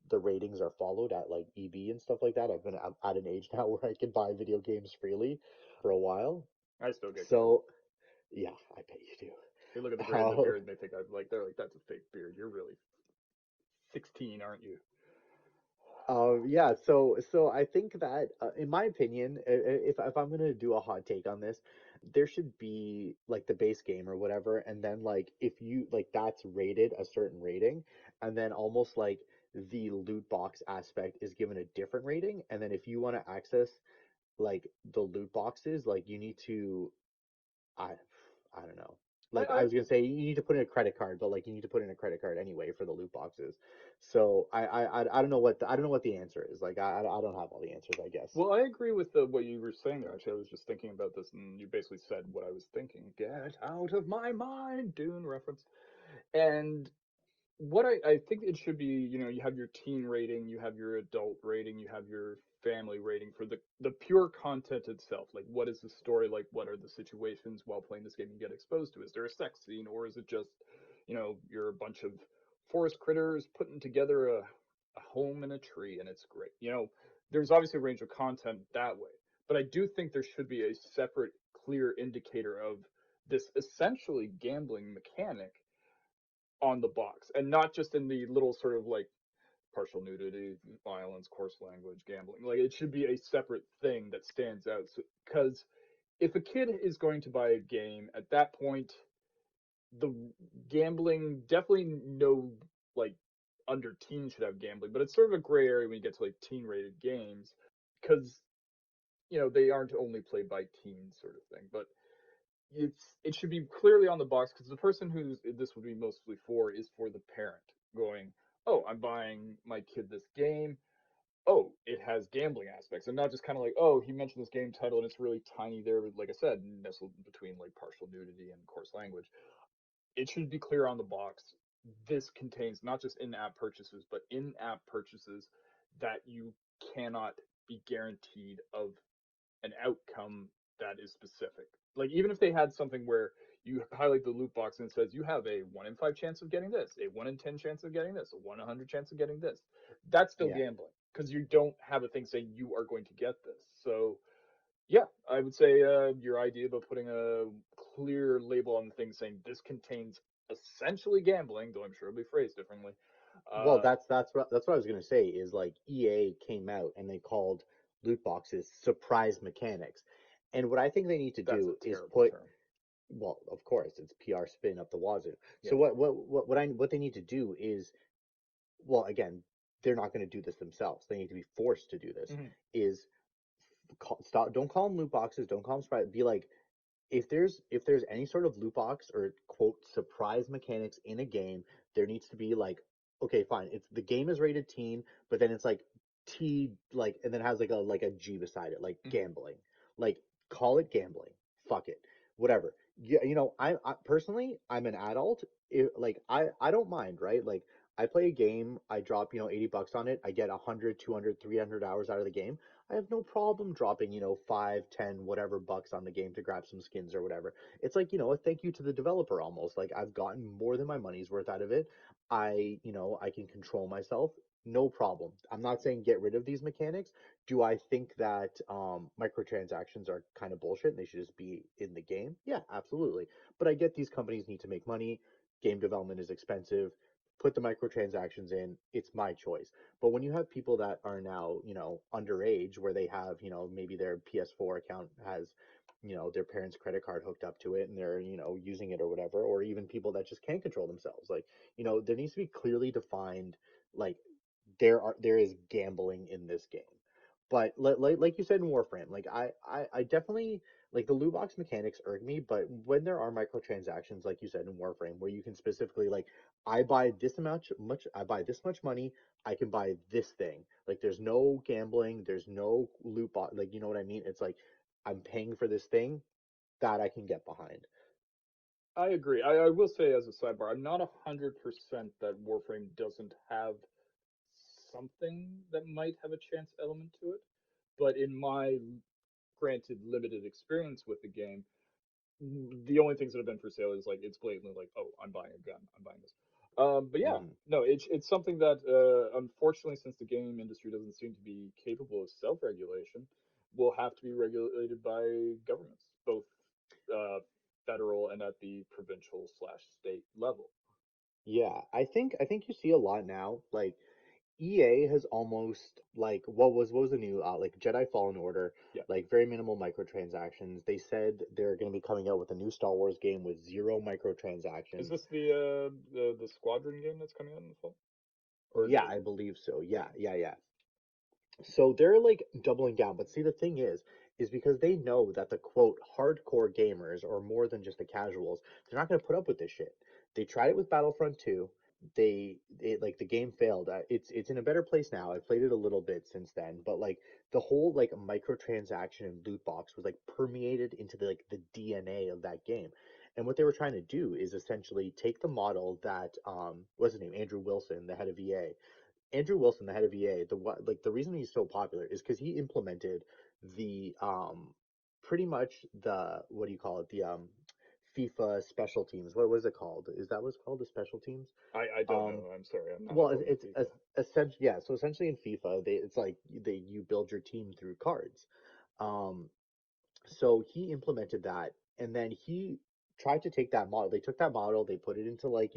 the ratings are followed at like EB and stuff like that. I've been at an age now where I can buy video games freely for a while. I still get carded. So yeah, I bet you They look at the do. gray in the beard and they think I'm like they're like that's a fake beard. You're really 16, aren't you? Yeah, so I think that, in my opinion, if I'm gonna do a hot take on this, there should be like the base game or whatever, and then like if you like that's rated a certain rating, and then almost like the loot box aspect is given a different rating, and then if you want to access like the loot boxes, like you need to I I don't know. Like I I was gonna say, you need to put in a credit card, but like you need to put in a credit card anyway for the loot boxes. So I don't know I don't know what the answer is. Like I don't have all the answers, I guess. well, I agree with what you were saying there. Actually, I was just thinking about this, and you basically said what I was thinking. Get out of my mind, Dune reference. And what I think it should be, you have your teen rating, you have your adult rating, you have your family rating for the pure content itself. Like, what is the story like? What are the situations while playing this game you get exposed to? Is there a sex scene, or is it just, you're a bunch of forest critters putting together a home in a tree and it's great? There's obviously a range of content that way, but I do think there should be a separate, clear indicator of this essentially gambling mechanic on the box, and not just in the little sort of like partial nudity, violence, coarse language, gambling. Like it should be a separate thing that stands out. Because if a kid is going to buy a game at that point, the gambling definitely no like under teen should have gambling, but it's sort of a gray area when you get to like teen rated games because they aren't only played by teens sort of thing, but it should be clearly on the box because the person who this would be mostly for is for the parent going, oh, I'm buying my kid this game. Oh, it has gambling aspects, and not just kind of like, oh, he mentioned this game title and it's really tiny there, but like I said, nestled between like partial nudity and coarse language. It should be clear on the box. This contains not just in-app purchases, but in-app purchases that you cannot be guaranteed of an outcome that is specific. Like even if they had something where You highlight the loot box and it says you have a 1 in 5 chance of getting this, a 1 in 10 chance of getting this, a 1 in 100 chance of getting this. That's still Yeah. gambling because you don't have a thing saying you are going to get this. So yeah, I would say your idea about putting a clear label on the thing saying this contains essentially gambling, though I'm sure it'll be phrased differently. Well, Uh, that's what I was gonna say is like EA came out and they called loot boxes surprise mechanics. And what I think they need to that's a do is terrible put, term. well, of course, it's PR spin up the wazoo. Yeah. So what they need to do is, well, again, they're not going to do this themselves. They need to be forced to do this. Hmm. Is stop, don't call them loot boxes, don't call them surprise. Be like, if there's any sort of loot box or quote surprise mechanics in a game, there needs to be like, okay, fine, it's the game is rated teen, but then it's like T, like, and then it has like a G beside it, like Hmm. gambling. Like, call it gambling. Fuck it. Whatever. Yeah, I personally, I'm an adult. Like, I don't mind, right? Like, I play a game, I drop, $80 on it, I get 100, 200, 300 hours out of the game. I have no problem dropping, 5, 10, whatever bucks on the game to grab some skins or whatever. It's like, a thank you to the developer almost. Like, I've gotten more than my money's worth out of it. I can control myself. No problem. I'm not saying get rid of these mechanics. Do I think that microtransactions are kind of bullshit and they should just be in the game? Yeah, absolutely. But I get these companies need to make money. Game development is expensive. Put the microtransactions in. It's my choice. But when you have people that are now, underage, where they have, maybe their PS4 account has, their parents' credit card hooked up to it and they're, using it or whatever, or even people that just can't control themselves, like, there needs to be clearly defined, like, there is gambling in this game. But like you said in Warframe, like I definitely like the loot box mechanics irk me, but when there are microtransactions, like you said in Warframe, where you can specifically like, I buy this much money, I can buy this thing. Like, there's no gambling, there's no loot box, like, you know what I mean? It's like I'm paying for this thing that I can get behind. I agree. I will say as a sidebar, I'm not 100% that Warframe doesn't have something that might have a chance element to it, but in my granted limited experience with the game, the only things that have been for sale is like it's blatantly like, oh, I'm buying a gun, I'm buying this. But yeah, Hmm. no, it's something that unfortunately, since the game industry doesn't seem to be capable of self-regulation, will have to be regulated by governments, both uh, federal and at the provincial slash state level. Yeah, I think you see a lot now. Like, EA has almost, like, what was the new, like, Jedi Fallen Order, Yeah, like, very minimal microtransactions. They said they're going to be coming out with a new Star Wars game with zero is microtransactions. this the Squadron game that's coming out in the fall, or Yeah, the I believe so. yeah? Yeah, yeah, yeah. So they're like doubling down. But see, the thing is because they know that the quote hardcore gamers, or more than just the casuals, they're not going to put up with this shit. They tried it with Battlefront 2. Like, the game failed. It's in a better place now. I've played it a little bit since then, but like the whole like microtransaction and loot box was like permeated into the DNA of that game. And what they were trying to do is essentially take the model that what's his name, Andrew Wilson, the head of EA. Andrew Wilson, the head of EA, the reason he's so popular is because he implemented the pretty much the, what do you call it, the FIFA special teams. What was it called? Is that what's called, the special teams? I don't Um, know. I'm sorry, I'm not well, up on it's FIFA. essentially, yeah. So essentially in FIFA, it's like you build your team through cards. Um, so he implemented that, and then he tried to take that model. They took that model, they put it into, like,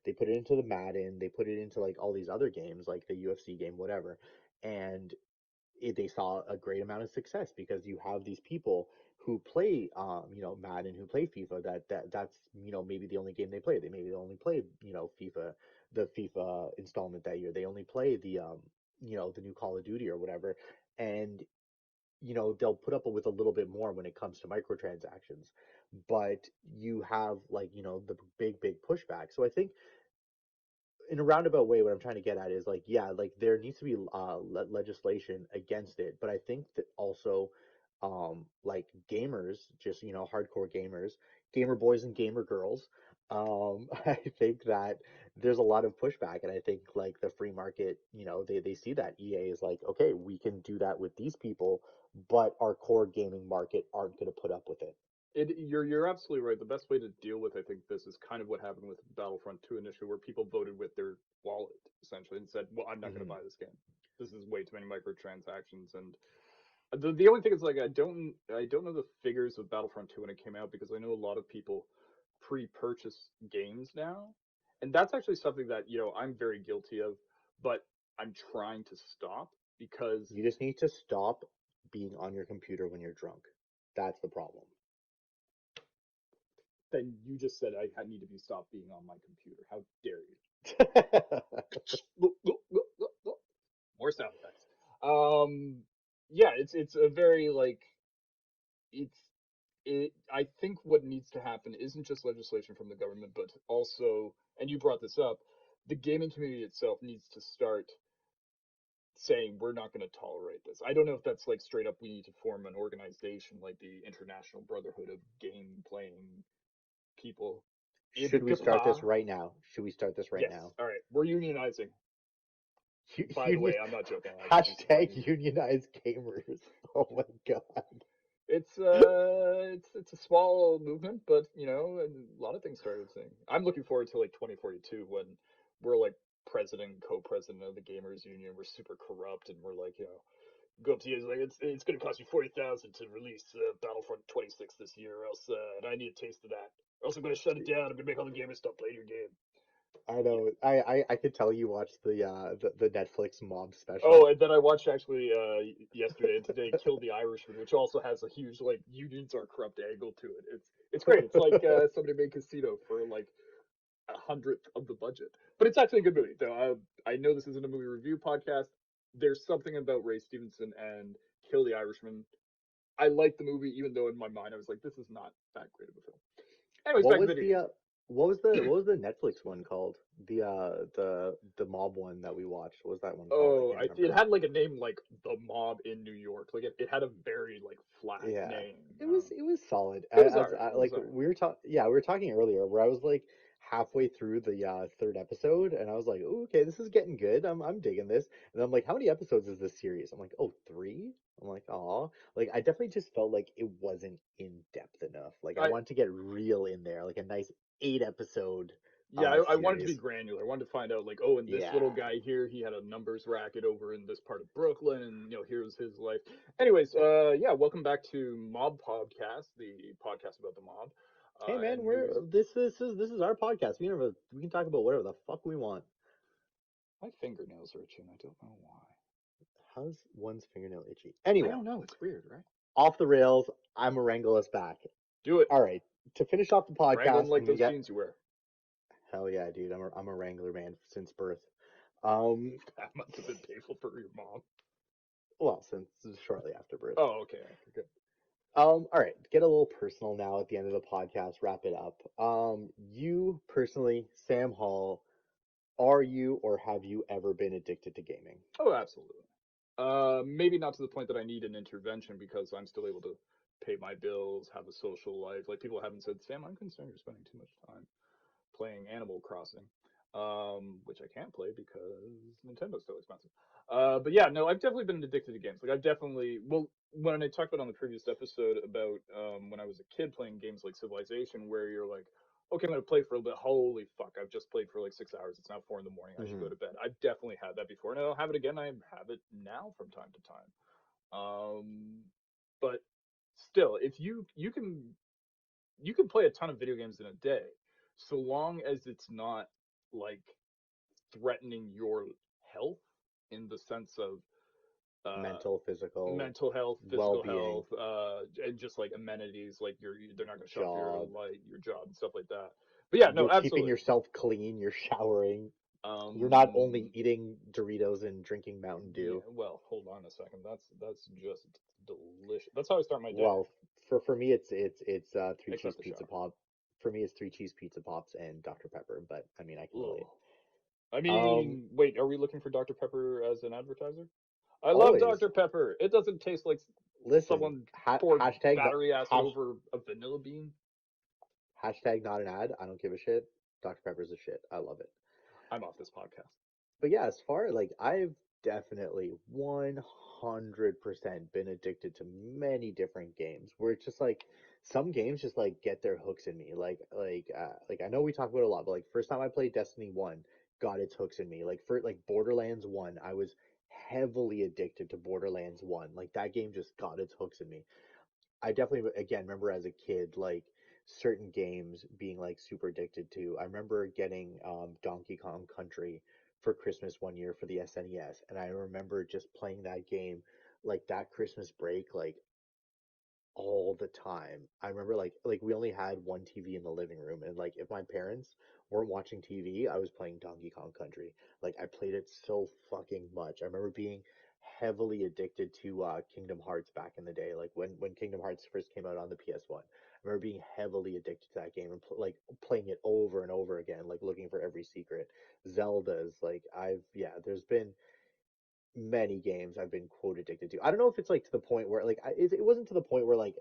they put it into the Madden, they put it into like all these other games, like the UFC game, whatever. And they saw a great amount of success because you have these people who play, Madden, who play FIFA. That's, maybe the only game they play. They maybe only played, FIFA, the FIFA installment that year. They only play the new Call of Duty or whatever. And they'll put up with a little bit more when it comes to microtransactions, but you have, like, the big pushback. So I think, in a roundabout way, what I'm trying to get at is, like, yeah, like, there needs to be legislation against it, but I think that also, like, gamers, just, hardcore gamers, gamer boys and gamer girls, I think that there's a lot of pushback, and I think, like, the free market, they see that EA is like, okay, we can do that with these people, but our core gaming market aren't going to put up with it. You're absolutely right. The best way to deal with, I think, this is kind of what happened with Battlefront 2 initially, where people voted with their wallet essentially and said, "Well, I'm not going to Hmm. buy this game. This is way too many microtransactions." And the only thing is, like, I don't know the figures of Battlefront 2 when it came out, because I know a lot of people pre-purchase games now, and that's actually something that I'm very guilty of, but I'm trying to stop because You just need to stop being on your computer when you're drunk. That's the problem. then you just said I need to be stopped being on my computer. How dare you? More sound effects. Yeah, it's a very like it's I think what needs to happen isn't just legislation from the government, but also, and you brought this up, the gaming community itself needs to start saying we're not going to tolerate this. I don't know if that's like straight up we need to form an organization like the International Brotherhood of Game Playing People. Should we start this IBGPA. right now? Should we start this right Yes. now? All right. We're unionizing. By the Union way, I'm not joking. This is my hashtag unionized gamers. Oh my god. it's a small movement, but and a lot of things started saying. I'm looking forward to like 2042 when we're like president and co-president of the Gamers Union. We're super corrupt, and we're like, go up to you like it's going to cost you 40,000 to release Battlefront 26 this year, or else and I need a taste of that. Or else I'm going to shut it down. I'm going to make all the gamers stop playing your game. I Yeah. know. I could tell you watched the Netflix mob Oh, special. and then I watched actually yesterday and today Kill the Irishman, which also has a huge like unions are corrupt angle to it. It's great. It's like somebody made Casino for like 100th of the budget, but it's actually a good movie. Though I know this isn't a movie review podcast. There's something about Ray Stevenson and Kill the Irishman. I like the movie, even though in my mind I was like, this is not that great of a film. Anyways, What back to was video the games. what was the Netflix one called? The mob one that we watched. What was that one called? I Oh, can't it remember. had like a name like The Mob in New York. Like it had a very like flat Yeah, name. it was solid. It was As alright. It like was alright. we were talking earlier where I was like halfway through the third episode and I was like, "Ooh, okay, this is getting good. I'm digging this." And I'm like, "How many episodes is this series?" I'm like, "Oh, three." I'm like, "Aw." Like I definitely just felt like it wasn't in depth enough. Like I I wanted to get real in there, like a nice 8 episode Yeah, I wanted to be series. granular. I wanted to find out like, oh, and this little Yeah. guy here, he had a numbers racket over in this part of Brooklyn, and here's his life. Anyways, yeah, welcome back to Mob Podcast, the podcast about the mob, Hey man, and news. this is our podcast. We can talk about whatever the fuck we want. My fingernails are itching. I don't know why. How's one's fingernail itchy? I Anyway, don't know. It's weird, right? off the rails. I'm a wrangle us back. Do it. All right, to finish off the Wrangling podcast, I'm like gonna those get jeans you wear. hell yeah, dude. I'm a wrangler man since birth. Um, That must have been painful for your mom. well, since shortly after birth. Oh, okay, good. All right, get a little personal now at the end of the podcast. Wrap it up. You personally, Sam Hall, are you or have you ever been addicted to gaming? Oh, absolutely. Maybe not to the point that I need an intervention because I'm still able to pay my bills, have a social life. Like people haven't said, Sam, I'm concerned you're spending too much time playing Animal Crossing, which I can't play because Nintendo's so expensive. But yeah, no, I've definitely been addicted to games. Like I've definitely, well, when I talked about on the previous episode about when I was a kid playing games like Civilization, where you're like, okay, I'm gonna play for a little bit. Holy fuck, I've just played for like 6 hours. It's now 4 in the morning. I should go Hmm. to bed. I've definitely had that before, and I'll have it again. I have it now from time to time. But still, if you can play a ton of video games in a day, so long as it's not like threatening your health in the sense of uh, Mental, physical, mental health, physical well-being, health, and just like amenities, like they're not going to shut off your job. light, your job, and stuff like that. But yeah, no, You're keeping absolutely. yourself clean. You're showering. You're not only Um, eating Doritos and drinking Mountain yeah. Dew. Well, hold on a second. That's just delicious. That's how I start my day, Well, for me, it's three cheese except the pizza shower. pop. For me, it's three cheese pizza pops and Dr. Pepper. But I mean, I can relate. Ugh. I Um, mean, wait, are we looking for Dr. Pepper as an advertiser? I love always Dr. Pepper. It doesn't taste like listen. someone poured Hashtag not battery acid hash, over a vanilla bean. hashtag not an ad. I don't give a shit. Dr. Pepper's a shit. I love it. I'm off this podcast. But yeah, as far like definitely 100% been addicted to many different games where it's just like some games just like get their hooks in me. Like I know we talk about it a lot, but like first time I played Destiny 1 got its hooks in me. Like for like Borderlands 1, I was heavily addicted to Borderlands 1. Like that game just got its hooks in me. I definitely again remember as a kid like certain games being like super addicted to. I remember getting Donkey Kong Country for Christmas one year for the SNES, and I remember just playing that game like that Christmas break like all the time. I remember like we only had one TV in the living room, and like if my parents weren't watching TV, I was playing Donkey Kong Country. Like I played it so fucking much. I remember being heavily addicted to Kingdom Hearts back in the day. Like when Kingdom Hearts first came out on the PS1. I remember being heavily addicted to that game and like playing it over and over again, like looking for every secret. Zelda's like there's been many games I've been quote addicted to. I don't know if it's like to the point where like it wasn't to the point where like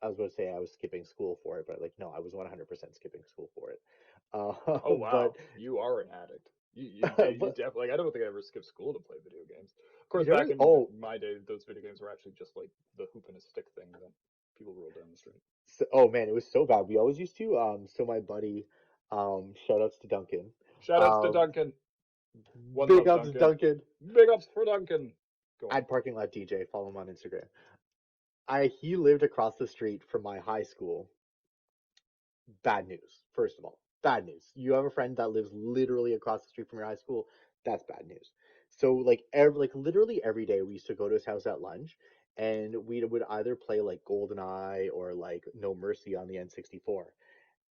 I was going to say I was skipping school for it, but like no, I was 100% skipping school for it. Oh But wow, you are an addict. You but definitely like. I don't think I ever skipped school to play video games. Of you course, never back in oh my day, those video games were actually just like the hoop and a stick thing that people rolled down the street. oh man, it was so bad. We always used to so my buddy shout outs to Duncan. Shoutouts to Um Duncan. One big love, ups to Duncan. Duncan Big ups for Duncan. Go on. at Parking Lot DJ. Follow him on Instagram. I He lived across the street from my high school. Bad news, first of all. Bad news. You have a friend that lives literally across the street from your high school. That's bad news. So like literally every day we used to go to his house at lunch and we would either play like GoldenEye or like No Mercy on the N64.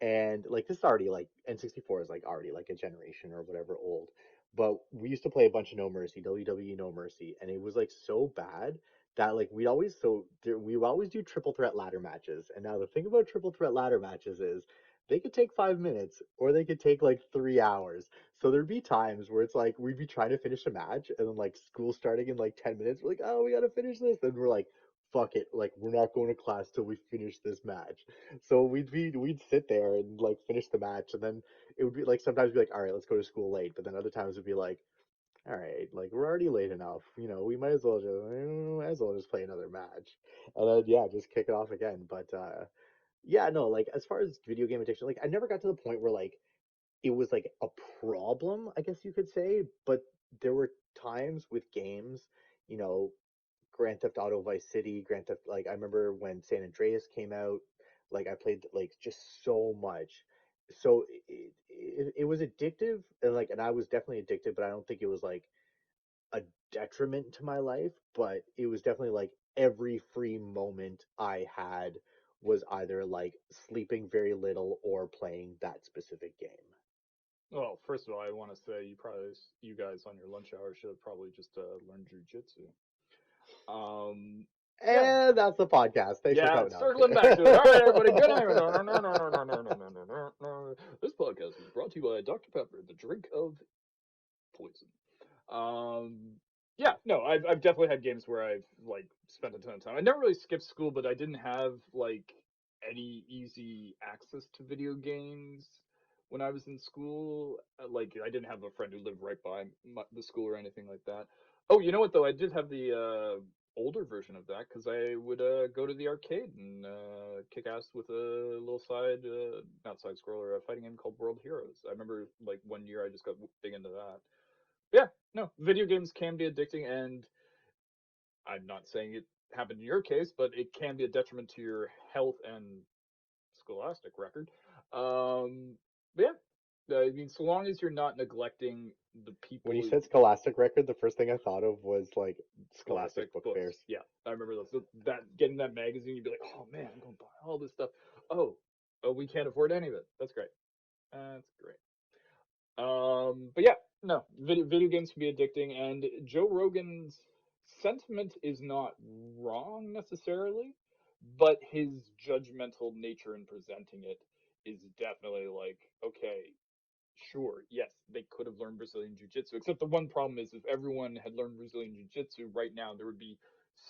And like this is already like N64 is like already like a generation or whatever old. But we used to play a bunch of No Mercy, WWE No Mercy, and it was like so bad that like we would always do triple threat ladder matches. And now the thing about triple threat ladder matches is they could take 5 minutes or they could take like 3 hours. So there'd be times where it's like we'd be trying to finish a match and then like school starting in like 10 minutes, we're like, oh, we gotta finish this. Then we're like, fuck it, like we're not going to class till we finish this match. So we'd sit there and like finish the match, and then it would be like sometimes be like, all right, let's go to school late. But then other times it'd be like, all right, like we're already late enough, we might as well just play another match, and then yeah, just kick it off again. But yeah, no, like as far as video game addiction, like I never got to the point where like it was like a problem, I guess you could say. But there were times with games, you know, Grand Theft Auto Vice City, Grand Theft, like I remember when San Andreas came out, like I played like just so much. So it was addictive and I was definitely addicted, but I don't think it was like a detriment to my life, but it was definitely like every free moment I had was either like sleeping very little or playing that specific game. Well, first of all, I want to say you guys on your lunch hour should have probably just learned jujitsu. Yeah, And that's the podcast. Thanks for yeah. coming. No, I'm Circling back to it. All right, everybody. Good night. kidding. No, no, no, no, no, no, no, no, no, no, no, no. This podcast is brought to you by Dr Pepper, the drink of poison. Um, yeah, no, I've definitely had games where I've like spent a ton of time. I never really skipped school, but I didn't have like any easy access to video games when I was in school. Like I didn't have a friend who lived right by the school or anything like that. Oh, you know what though? I did have the older version of that because I would go to the arcade and kick ass with a little not side scroller, a fighting game called World Heroes. I remember like one year I just got big into that. Yeah, no, video games can be addicting, and I'm not saying it happened in your case, but it can be a detriment to your health and scholastic record. But yeah, I mean, so long as you're not neglecting the When you people. said Scholastic record, the first thing I thought of was like Scholastic Scholastic book books. fairs. Yeah, I remember those. That getting that magazine, you'd be like, oh man, I'm gonna buy all this stuff. Oh, oh, we can't afford any of it. That's great. That's great. But yeah, no, video games can be addicting, and Joe Rogan's sentiment is not wrong necessarily, but his judgmental nature in presenting it is definitely like, okay, sure, yes, they could have learned Brazilian Jiu-Jitsu, except the one problem is if everyone had learned Brazilian Jiu-Jitsu right now, there would be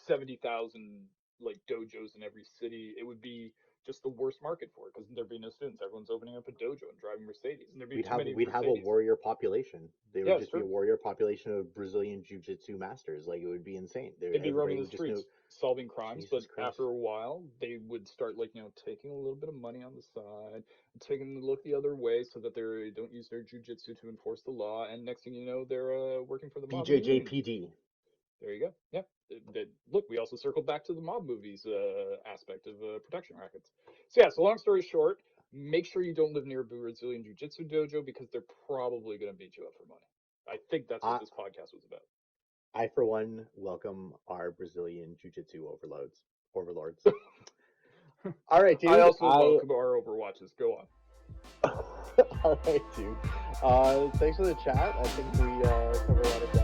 70,000 like dojos in every city. It would be just the worst market for it because there'd be no students. Everyone's opening up a dojo and driving Mercedes, and there'd be We'd too have many we'd have a Mercedes. warrior population. There Yeah, would it's just be a true. warrior population of Brazilian jiu-jitsu masters. Like, it would be insane. They'd be roaming Everybody the would just know. streets solving crimes, but Jesus Christ. after a while, they would start taking a little bit of money on the side, taking a look the other way so that they don't use their jujitsu to enforce the law, and next thing you know, they're working for the mob in the union. BJJPD. There you go. Yeah. Look, we also circled back to the mob movies aspect of protection rackets. So yeah, so long story short, make sure you don't live near a Brazilian Jiu-Jitsu dojo because they're probably going to beat you up for money. I think that's what I, this podcast was about. I, for one, welcome our Brazilian jiu-jitsu overlords. All right, dude. I also welcome our Overwatches. Go on. All right, dude. Thanks for the chat. I think we covered a lot of ground.